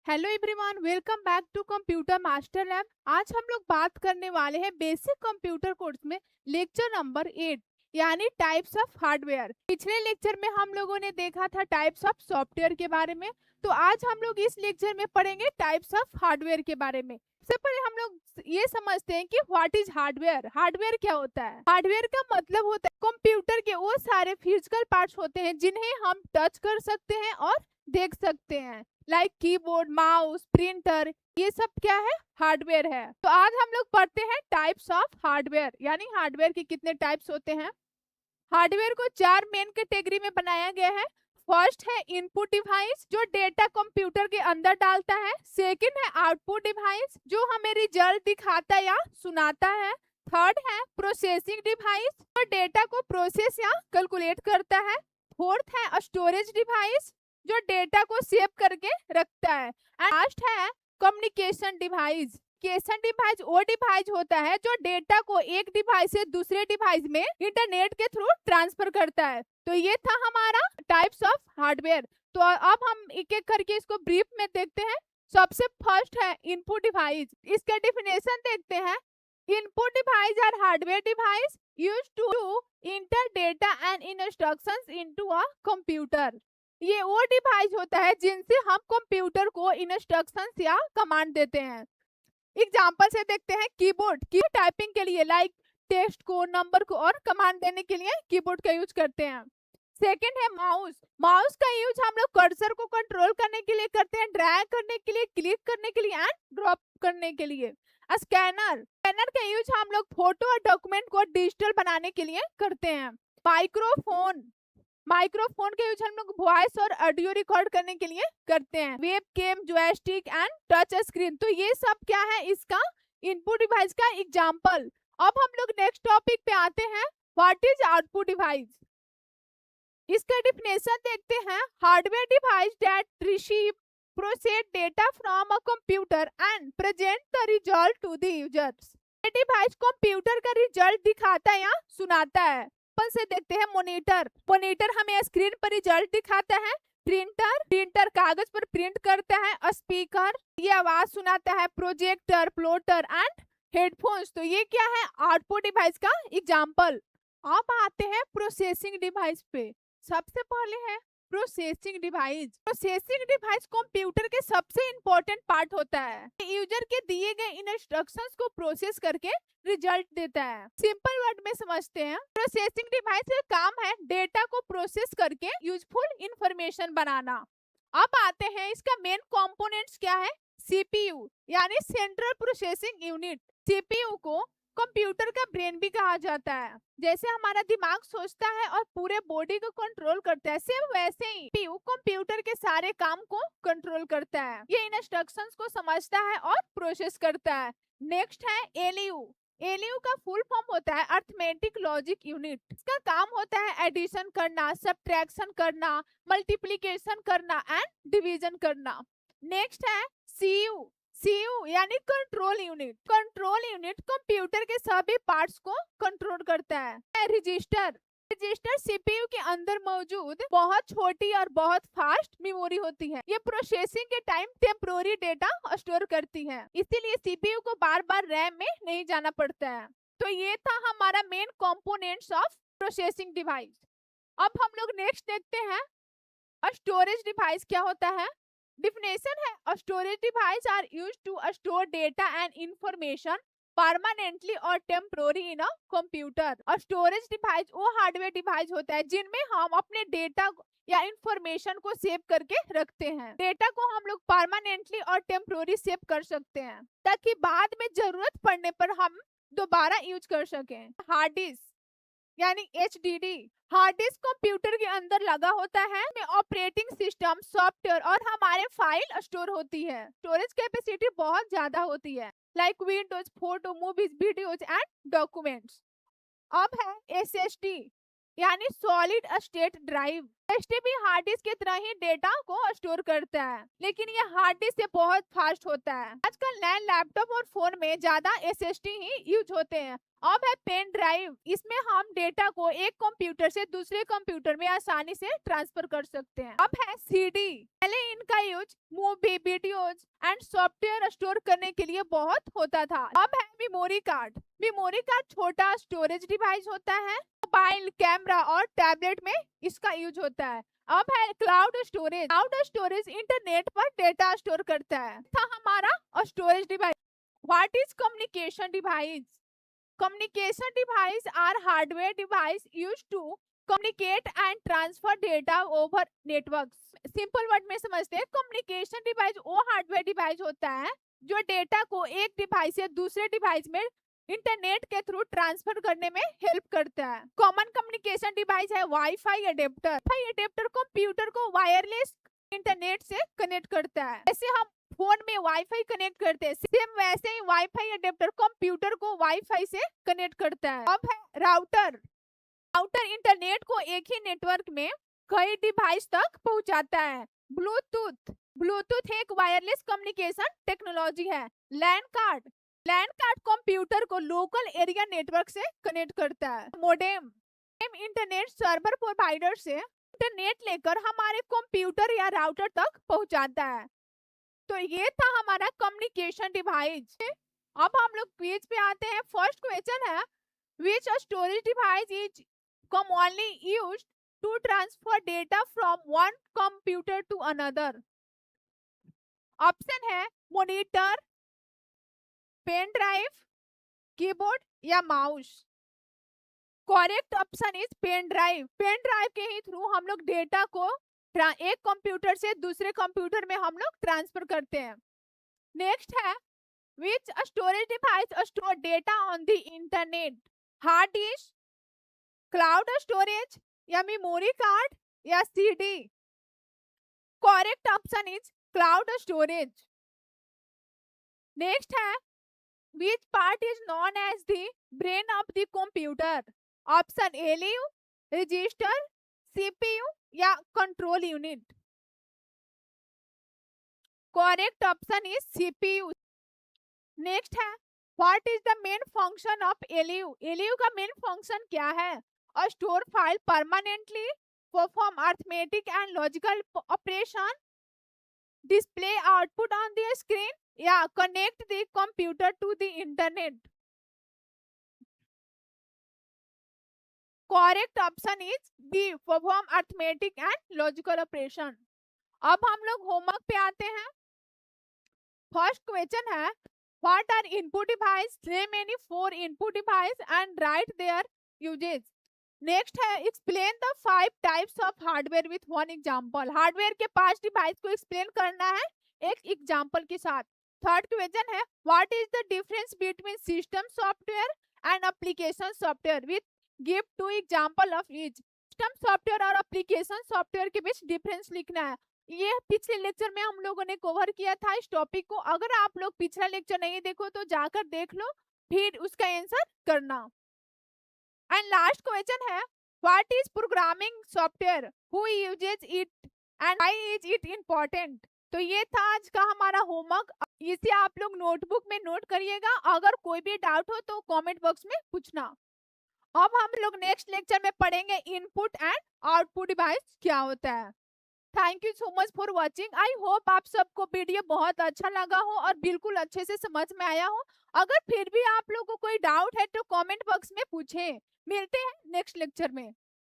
Hello everyone, welcome back to computer master lab. आज हम लोग बात करने वाले हैं बेसिक कंप्यूटर कोर्स में लेक्चर नंबर 8 यानी टाइप्स ऑफ हार्डवेयर। पिछले लेक्चर में हम लोगों ने देखा था टाइप्स ऑफ सॉफ्टवेयर के बारे में, तो आज हम लोग इस लेक्चर में पढ़ेंगे टाइप्स ऑफ हार्डवेयर के बारे में। सबसे पहले हम लोग ये समझते हैं कि व्हाट इज हार्डवेयर। हार्डवेयर क्या होता है? हार्डवेयर का मतलब होता है कंप्यूटर के वो सारे फिजिकल पार्ट्स होते हैं जिन्हें हम टच कर सकते हैं और देख सकते हैं, लाइक कीबोर्ड, माउस, प्रिंटर, ये सब क्या है? हार्डवेयर है। तो आज हम लोग पढ़ते हैं टाइप्स ऑफ हार्डवेयर, यानी हार्डवेयर के कितने टाइप्स होते हैं। हार्डवेयर को चार मेन कैटेगरी में बनाया गया है। फर्स्ट है इनपुट डिवाइस, जो डेटा कंप्यूटर के अंदर डालता है। सेकंड है आउटपुट डिवाइस, जो हमें रिजल्ट दिखाता या सुनाता है। थर्ड है प्रोसेसिंग डिवाइस, जो डेटा को प्रोसेस या कैलकुलेट करता है। फोर्थ है स्टोरेज डिवाइस, जो डेटा को सेव करके रखता है। एंड लास्ट है कम्युनिकेशन डिवाइस। कम्युनिकेशन डिवाइस वो डिवाइस होता है जो डेटा को एक डिवाइस से दूसरे डिवाइस में इंटरनेट के थ्रू ट्रांसफर करता है। तो ये था हमारा टाइप्स ऑफ हार्डवेयर। तो अब हम एक एक करके इसको ब्रीफ में देखते हैं। सबसे फर्स्ट है इनपुट डिवाइस। इसका डेफिनेशन देखते हैं। Input device are hardware device used to enter data and instructions into a computer. ये वो डिवाइस होता है जिनसे हम कंप्यूटर को इंस्ट्रक्शंस या कमांड देते हैं। एग्जांपल से देखते हैं कीबोर्ड की टाइपिंग के लिए, लाइक टेक्स्ट को, नंबर को और कमांड देने के लिए कीबोर्ड का यूज करते हैं। सेकंड है माउस। माउस का यूज हम लोग कर्सर को कंट्रोल करने के लिए करते हैं, ड्रैग करने के लिए, क्लिक करने के लिए एंड ड्रॉप करने के लिए। स्कैनर, स्कैनर का यूज हम लोग फोटो और डॉक्यूमेंट को डिजिटल बनाने के लिए करते हैं। माइक्रोफोन, माइक्रोफोन का यूज हम लोग वॉइस और ऑडियो रिकॉर्ड करने के लिए करते हैं। Webcam, joystick and touch screen, तो ये सब क्या है? इसका इनपुट डिवाइस का एग्जांपल। अब हम लोग नेक्स्ट टॉपिक पे आते हैं, व्हाट इज आउटपुट डिवाइस। इसका डिफिनेशन देखते हैं। Hardware device that receive process data from a computer and present the result to the users. ये डिवाइस कंप्यूटर का रिजल्ट दिखाता है या सुनाता है। अपन से देखते हैं मॉनिटर। मॉनिटर हमें स्क्रीन पर रिजल्ट दिखाता है। प्रिंटर, प्रिंटर कागज पर प्रिंट करता है। स्पीकर, ये आवाज सुनाता है। प्रोजेक्टर, प्लॉटर एंड हेडफोन्स, तो ये क्या है? आउटपुट डिवाइस का एग्जांपल। अब आते हैं प्रोसेसिंग डिवाइस पे। सबसे पहले है processing device. Processing device computer के सबसे इंपॉर्टेंट पार्ट होता है। यूजर के दिए गए इंस्ट्रक्शंस को प्रोसेस करके रिजल्ट देता है। सिंपल वर्ड में समझते हैं, प्रोसेसिंग डिवाइस का काम है डेटा को प्रोसेस करके यूजफुल इंफॉर्मेशन बनाना। अब आते हैं इसका मेन कंपोनेंट्स क्या है। सीपीयू यानी सेंट्रल प्रोसेसिंग यूनिट। सीपीयू को कंप्यूटर का ब्रेन भी कहा जाता है। जैसे हमारा दिमाग सोचता है और पूरे बॉडी को कंट्रोल करता है, सेम वैसे ही सीपीयू कंप्यूटर के सारे काम को कंट्रोल करता है। ये इंस्ट्रक्शंस को समझता है और प्रोसेस करता है। नेक्स्ट है एलयू। एलयू का फुल फॉर्म होता है अर्थमेटिक लॉजिक यूनिट। इसका काम होता है एडिशन करना, सब्ट्रैक्शन करना, मल्टीप्लिकेशन करना एंड डिवीजन करना। नेक्स्ट है सीयू। सीयू यानी control unit. Control unit computer के सभी पार्ट्स को कंट्रोल करता है। रजिस्टर, रजिस्टर सीपीयू के अंदर मौजूद बहुत छोटी और बहुत फास्ट मेमोरी होती है। ये प्रोसेसिंग के टाइम टेम्पोररी डेटा स्टोर करती है, इसीलिए सीपीयू को बार बार रैम में नहीं जाना पड़ता है। तो ये था हमारा main components of processing device. अब हम लोग नेक्स्ट देखते हैं स्टोरेज डिवाइस क्या होता है। डिफिनेशन है storage device are used to store data and information permanently और टेम्पोररी इन अ कंप्यूटर। और स्टोरेज डिवाइस वो हार्डवेयर डिवाइस होता है जिनमें हम अपने डेटा या इंफॉर्मेशन को सेव करके रखते हैं। डेटा को हम लोग परमानेंटली और टेम्पोररी सेव कर सकते हैं ताकि बाद में जरूरत पड़ने पर हम दोबारा यूज कर सकें। हार्ड डिस्क यानी एचडीडी, हार्ड डिस्क कंप्यूटर के अंदर लगा होता है। ऑपरेटिंग सिस्टम, सॉफ्टवेयर और हमारे फाइल स्टोर होती है। स्टोरेज कैपेसिटी बहुत ज्यादा होती है, like Windows, photo, movies, videos and documents. अब है एसएसडी। यानी सॉलिड स्टेट ड्राइव। एसएसडी भी हार्ड डिस्क की तरह ही डेटा को स्टोर करता है, लेकिन ये हार्ड डिस्क से बहुत फास्ट होता है। आजकल नए लैपटॉप और फोन में ज्यादा एसएसडी ही यूज होते हैं। अब है पेन ड्राइव। इसमें हम डेटा को एक कंप्यूटर से दूसरे कंप्यूटर में आसानी से ट्रांसफर कर सकते हैं। अब है सीडी। पहले इनका use movie, videos and software store करने के लिए बहुत होता था। अब है मेमोरी कार्ड। मेमोरी कार्ड छोटा स्टोरेज डिवाइस होता है। मोबाइल, कैमरा और टैबलेट में इसका यूज होता है। अब है cloud storage. Cloud storage internet पर डेटा स्टोर करता है। था हमारा storage device. What is communication device? Communication device are hardware device used to communicate and transfer data over networks. Simple word में समझते हैं, कम्युनिकेशन डिवाइस वो हार्डवेयर डिवाइस होता है जो डेटा को एक डिवाइस से दूसरे डिवाइस में इंटरनेट के थ्रू ट्रांसफर करने में हेल्प करता है। कॉमन कम्युनिकेशन डिवाइस है wifi adapter. Wifi adapter computer को वायरलेस इंटरनेट से कनेक्ट करता है। जैसे हम फोन में वाईफाई कनेक्ट करते हैं, सेम वैसे ही वाईफाई अडेप्टर कंप्यूटर को वाईफाई से कनेक्ट करता है। अब है राउटर। राउटर इंटरनेट को एक ही नेटवर्क में कई डिवाइस तक पहुंचाता है। ब्लूटूथ। ब्लूटूथ एक वायरलेस कम्युनिकेशन टेक्नोलॉजी है। लैन कार्ड। लैन कार्ड कंप्यूटर को लोकल एरिया नेटवर्क से कनेक्ट करता है। मोडेम। इंटरनेट सर्वर प्रोवाइडर से इंटरनेट लेकर हमारे कंप्यूटर या राउटर तक पहुंचाता है। तो ये था हमारा कम्युनिकेशन डिवाइस। अब हम लोग क्विज पे आते हैं। फर्स्ट क्वेश्चन है, which storage device is commonly used to transfer data from one computer to another? Option है मॉनिटर, पेन ड्राइव, कीबोर्ड या mouse. Correct option is pen drive. Pen drive के ही थ्रू हम लोग डेटा को एक computer से दूसरे कंप्यूटर में हम लोग ट्रांसफर करते हैं। नेक्स्ट है, which storage device store data on the internet? Hard disk, cloud storage या मेमोरी कार्ड या CD? Correct option is cloud storage. Next है, which part is known as the brain of the computer? Option ALU, register, CPU या control unit? Correct option is CPU. Next है, what is the main function of ALU? ALU का main function क्या है? Store file permanently, perform arithmetic and logical operation, display output on the screen या connect the computer to the internet? Correct option is B, perform arithmetic and logical operation. अब हम लोग homework पे आते हैं। First question है, what are input device? Name any 4 input device and write their uses. Next है, explain the 5 types of hardware with 1 example. Hardware के 5 device को एक्सप्लेन करना है एक एग्जांपल के साथ। थर्ड क्वेश्चन है, what is the difference between system software and application software with give 2 example of each. System software और एप्लीकेशन सॉफ्टवेयर के बीच डिफरेंस लिखना है। ये पिछले लेक्चर में हम लोगों ने कवर किया था इस टॉपिक को। अगर आप लोग पिछला लेक्चर नहीं देखो तो जाकर देख लो, फिर उसका आंसर करना। एंड लास्ट क्वेश्चन है, what is programming software, who uses it and why is it important? तो ये था आज का हमारा होमवर्क। इसे आप लोग नोटबुक में नोट करिएगा। अगर कोई भी डाउट हो तो कमेंट बॉक्स में पूछना। अब हम लोग नेक्स्ट लेक्चर में पढ़ेंगे इनपुट एंड आउटपुट डिवाइस क्या होता है। Thank you so much for watching. I hope आप सबको वीडियो बहुत अच्छा लगा हो और बिल्कुल अच्छे से समझ में आया हो। अगर फिर भी आप लोगों को कोई डाउट है तो कमेंट बॉक्स में पूछें। मिलते हैं नेक्स्ट लेक्चर में।